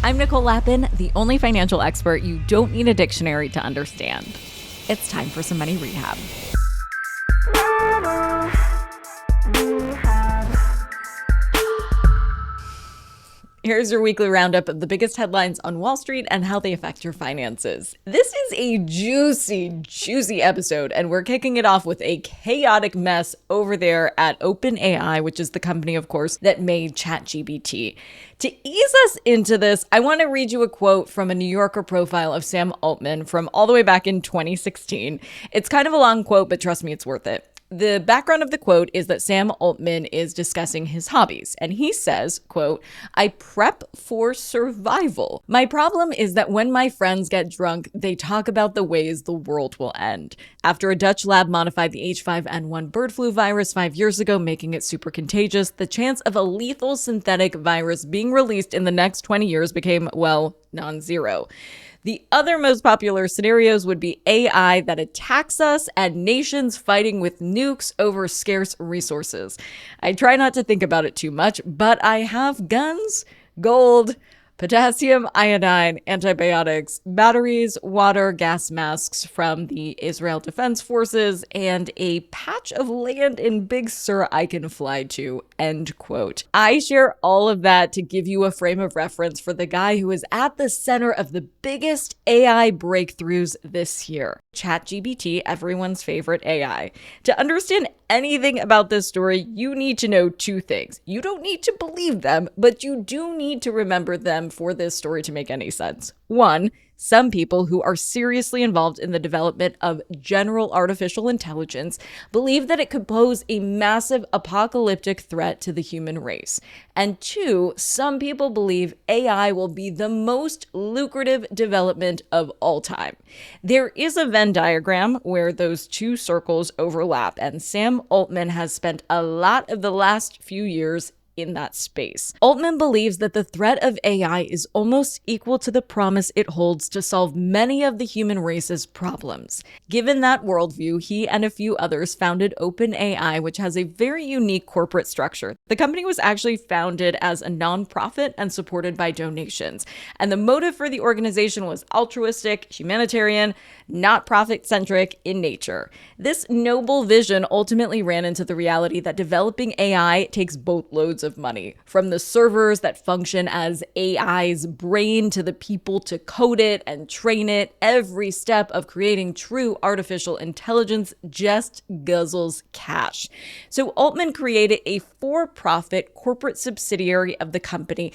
I'm Nicole, the only financial expert you don't need a dictionary to understand. It's time for some money rehab. Here's your weekly roundup of the biggest headlines on Wall Street and how they affect your finances. This is a juicy episode, and we're kicking it off with a chaotic mess over there at OpenAI, which is the company, of course, that made ChatGPT. To ease us into this, I want to read you a quote from a New Yorker profile of Sam Altman from all the way back in 2016. It's kind of a long quote, but trust me, it's worth it. The background of the quote is that Sam Altman is discussing his hobbies, and he says, quote, "I prep for survival. My problem is that when my friends get drunk, they talk about the ways the world will end. After a Dutch lab modified the H5N1 bird flu virus 5 years ago, making it super contagious, the chance of a lethal synthetic virus being released in the next 20 years became, well, non-zero. The other most popular scenarios would be AI that attacks us and nations fighting with nukes over scarce resources. I try not to think about it too much, but I have guns, gold, potassium iodine, antibiotics, batteries, water, gas masks from the Israel Defense Forces, and a patch of land in Big Sur I can fly to," end quote. I share all of that to give you a frame of reference for the guy who is at the center of the biggest AI breakthroughs this year. ChatGPT, everyone's favorite AI. To understand anything about this story, you need to know two things. You don't need to believe them, but you do need to remember them for this story to make any sense. One, some people who are seriously involved in the development of general artificial intelligence believe that it could pose a massive apocalyptic threat to the human race. And two, some people believe AI will be the most lucrative development of all time. There is a Venn diagram where those two circles overlap, and Sam Altman has spent a lot of the last few years in that space. Altman believes that the threat of AI is almost equal to the promise it holds to solve many of the human race's problems. Given that worldview, he and a few others founded OpenAI, which has a very unique corporate structure. The company was actually founded as a nonprofit and supported by donations. And the motive for the organization was altruistic, humanitarian, not profit-centric in nature. This noble vision ultimately ran into the reality that developing AI takes boatloads of money, from the servers that function as AI's brain to the people to code it and train it. Every step of creating true artificial intelligence just guzzles cash. So Altman created a for-profit corporate subsidiary of the company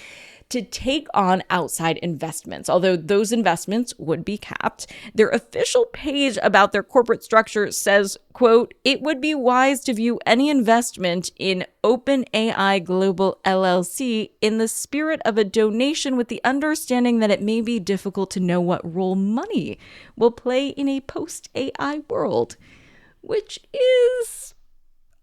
to take on outside investments, although those investments would be capped. Their official page about their corporate structure says, quote, "It would be wise to view any investment in OpenAI Global LLC in the spirit of a donation, with the understanding that it may be difficult to know what role money will play in a post-AI world," which is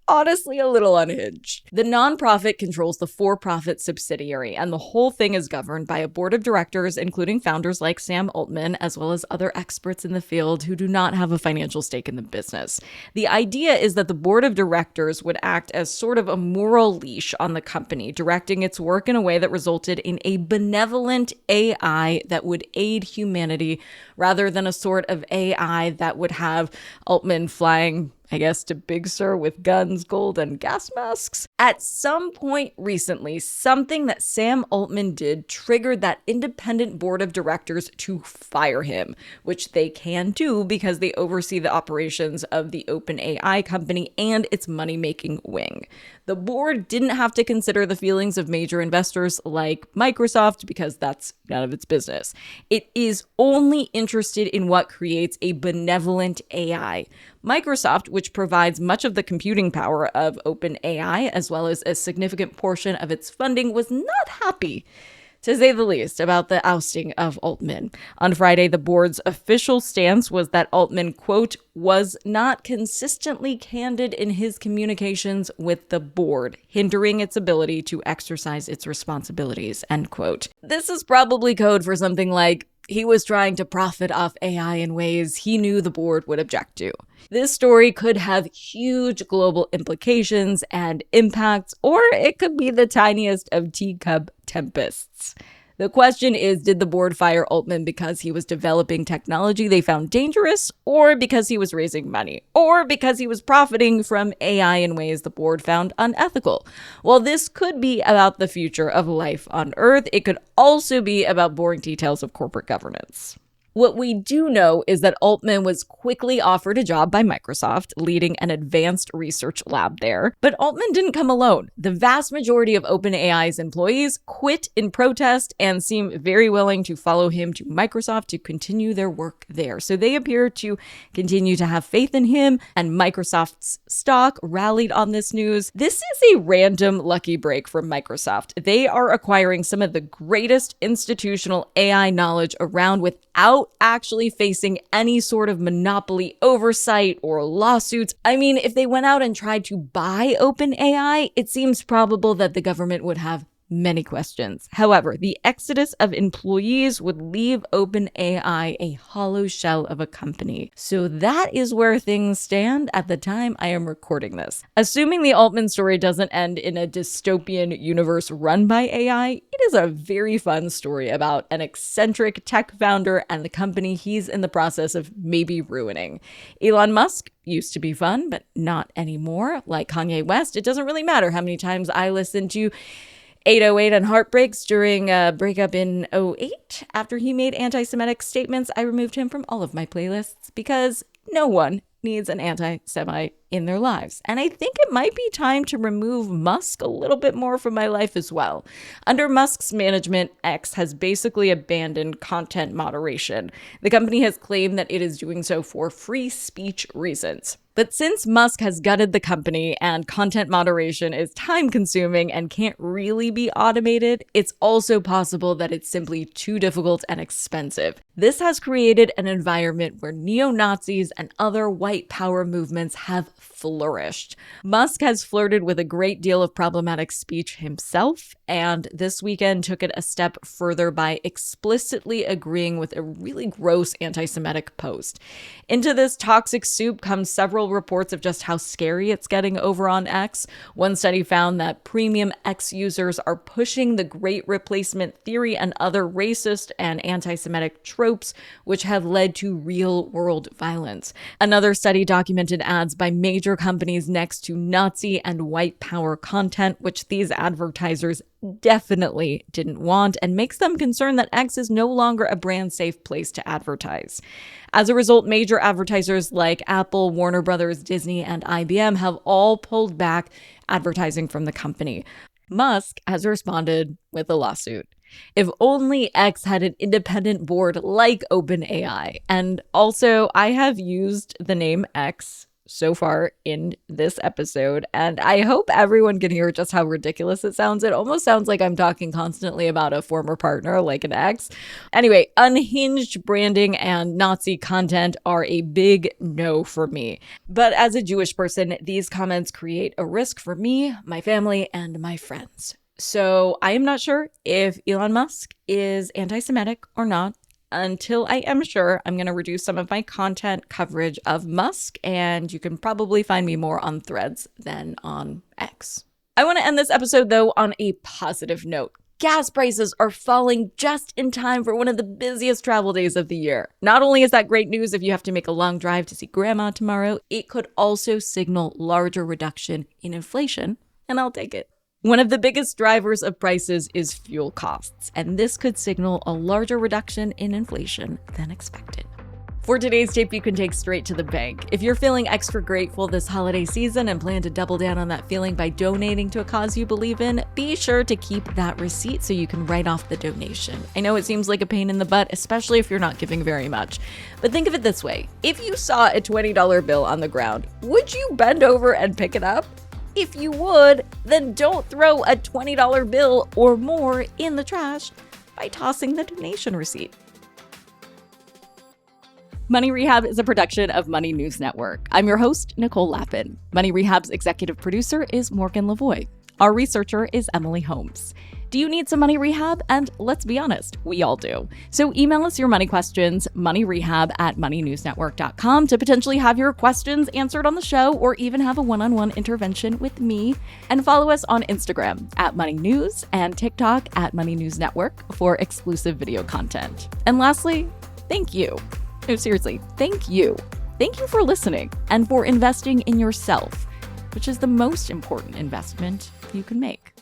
honestly a little unhinged. The nonprofit controls the for-profit subsidiary, and the whole thing is governed by a board of directors, including founders like Sam Altman, as well as other experts in the field who do not have a financial stake in the business. The idea is that the board of directors would act as sort of a moral leash on the company, directing its work in a way that resulted in a benevolent AI that would aid humanity, rather than a sort of AI that would have Altman flying, I guess, to Big Sur with guns, gold, and gas masks. At some point recently, something that Sam Altman did triggered that independent board of directors to fire him, which they can do because they oversee the operations of the OpenAI company and its money-making wing. The board didn't have to consider the feelings of major investors like Microsoft because that's none of its business. It is only interested in what creates a benevolent AI. Microsoft, which provides much of the computing power of OpenAI, as well as a significant portion of its funding, was not happy, to say the least, about the ousting of Altman. On Friday, the board's official stance was that Altman, quote, "was not consistently candid in his communications with the board, hindering its ability to exercise its responsibilities," end quote. This is probably code for something like, he was trying to profit off AI in ways he knew the board would object to. This story could have huge global implications and impacts, or it could be the tiniest of teacup tempests. The question is, did the board fire Altman because he was developing technology they found dangerous, or because he was raising money, or because he was profiting from AI in ways the board found unethical? While this could be about the future of life on Earth, it could also be about boring details of corporate governance. What we do know is that Altman was quickly offered a job by Microsoft, leading an advanced research lab there. But Altman didn't come alone. The vast majority of OpenAI's employees quit in protest and seem very willing to follow him to Microsoft to continue their work there. So they appear to continue to have faith in him, and Microsoft's stock rallied on this news. This is a random lucky break from Microsoft. They are acquiring some of the greatest institutional AI knowledge around without actually facing any sort of monopoly oversight or lawsuits. I mean, if they went out and tried to buy OpenAI, it seems probable that the government would have many questions. However, the exodus of employees would leave OpenAI a hollow shell of a company. So that is where things stand at the time I am recording this. Assuming the Altman story doesn't end in a dystopian universe run by AI, it is a very fun story about an eccentric tech founder and the company he's in the process of maybe ruining. Elon Musk used to be fun, but not anymore. Like Kanye West, it doesn't really matter how many times I listen to 808 and Heartbreaks during a breakup in 2008. After he made anti-Semitic statements, I removed him from all of my playlists because no one needs an anti-Semite in their lives. And I think it might be time to remove Musk a little bit more from my life as well. Under Musk's management, X has basically abandoned content moderation. The company has claimed that it is doing so for free speech reasons. But since Musk has gutted the company and content moderation is time-consuming and can't really be automated, it's also possible that it's simply too difficult and expensive. This has created an environment where neo-Nazis and other white power movements have flourished. Musk has flirted with a great deal of problematic speech himself, and this weekend took it a step further by explicitly agreeing with a really gross anti-Semitic post. Into this toxic soup comes several reports of just how scary it's getting over on X. One study found that premium X users are pushing the Great Replacement theory and other racist and anti-Semitic tropes, which have led to real-world violence. Another study documented ads by major companies next to Nazi and white power content, which these advertisers definitely didn't want, and makes them concerned that X is no longer a brand-safe place to advertise. As a result, major advertisers like Apple, Warner Brothers, Disney, and IBM have all pulled back advertising from the company. Musk has responded with a lawsuit. If only X had an independent board like OpenAI. And also, I have used the name X so far in this episode, and I hope everyone can hear just how ridiculous it sounds. It almost sounds like I'm talking constantly about a former partner, like an ex. Anyway, unhinged branding and Nazi content are a big no for me. But as a Jewish person, these comments create a risk for me, my family, and my friends. So I am not sure if Elon Musk is anti-Semitic or not. Until I am sure, I'm going to reduce some of my content coverage of Musk, and you can probably find me more on Threads than on X. I want to end this episode, though, on a positive note. Gas prices are falling just in time for one of the busiest travel days of the year. Not only is that great news if you have to make a long drive to see grandma tomorrow, it could also signal larger reduction in inflation, and I'll take it. One of the biggest drivers of prices is fuel costs, and this could signal a larger reduction in inflation than expected. For today's tip, you can take straight to the bank. If you're feeling extra grateful this holiday season and plan to double down on that feeling by donating to a cause you believe in, be sure to keep that receipt so you can write off the donation. I know it seems like a pain in the butt, especially if you're not giving very much. But think of it this way. If you saw a $20 bill on the ground, would you bend over and pick it up? If you would, then don't throw a $20 bill or more in the trash by tossing the donation receipt. Money Rehab is a production of Money News Network. I'm your host, Nicole Lappin. Money Rehab's executive producer is Morgan Lavoie. Our researcher is Emily Holmes. Do you need some money rehab? And let's be honest, we all do. So email us your money questions, moneyrehab@moneynewsnetwork.com, to potentially have your questions answered on the show or even have a one-on-one intervention with me. And follow us on Instagram @moneynews and TikTok @moneynewsnetwork for exclusive video content. And lastly, thank you. No, seriously, thank you. Thank you for listening and for investing in yourself, which is the most important investment you can make.